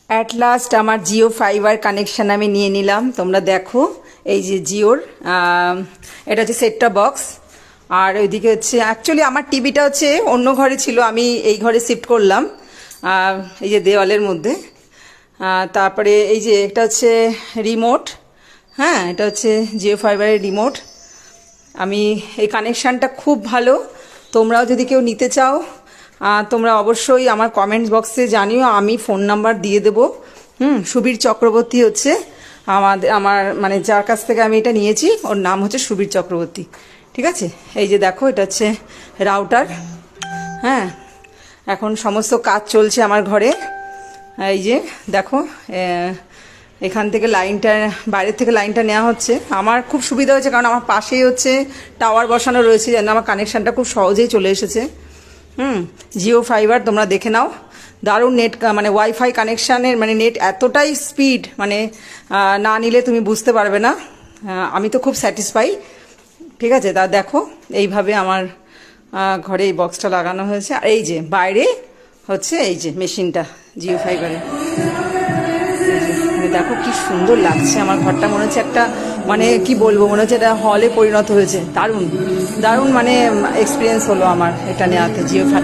At last আমার Jio fibre connection আমি নিয়ে নিলাম। তোমরা দেখো এই যে জিওর এটা হচ্ছে সেটটা বক্স। আর ওইদিকে হচ্ছে অ্যাকচুয়ালি আমার টিভিটা হচ্ছে অন্য ঘরে ছিল, আমি এই ঘরে শিফট করলাম এই যে দেওয়ালের মধ্যে। তারপরে এই যে এটা হচ্ছে রিমোট, হ্যাঁ এটা হচ্ছে জিও ফাইবারের রিমোট। আমি এই কানেকশানটা খুব ভালো, তোমরাও যদি কেউ নিতে চাও তোমরা অবশ্যই আমার কমেন্টস বক্সে জানিও, আমি ফোন নাম্বার দিয়ে দেবো। সুবীর চক্রবর্তী হচ্ছে আমার মানে যার কাছ থেকে আমি এটা নিয়েছি, ওর নাম হচ্ছে সুবীর চক্রবর্তী, ঠিক আছে। এই যে দেখো এটা হচ্ছে রাউটার, হ্যাঁ এখন সমস্ত কাজ চলছে আমার ঘরে। এই যে দেখো এখান থেকে লাইনটা, বাইরের থেকে লাইনটা নেওয়া হচ্ছে। আমার খুব সুবিধা হয়েছে কারণ আমার পাশেই হচ্ছে টাওয়ার বসানো রয়েছে, যেন আমার কানেকশানটা খুব সহজেই চলে এসেছে। জিও ফাইবার তোমরা দেখে নাও, দারুণ নেট, মানে ওয়াইফাই কানেকশানের মানে নেট এতটাই স্পিড, মানে না নিলে তুমি বুঝতে পারবে না। আমি তো খুব স্যাটিসফাই, ঠিক আছে। তা দেখো এইভাবে আমার ঘরে এই বক্সটা লাগানো হয়েছে। আর এই যে বাইরে হচ্ছে এই যে মেশিনটা জিও ফাইবারে, দেখো কি সুন্দর লাগছে আমার ঘরটা, মনে হচ্ছে একটা মানে কি বলবো, মনে হচ্ছে এটা হলে পরিণত হয়েছে। দারুণ দারুণ মানে এক্সপিরিয়েন্স হলো আমার এটা নেওয়াতে জিও ফাইবার।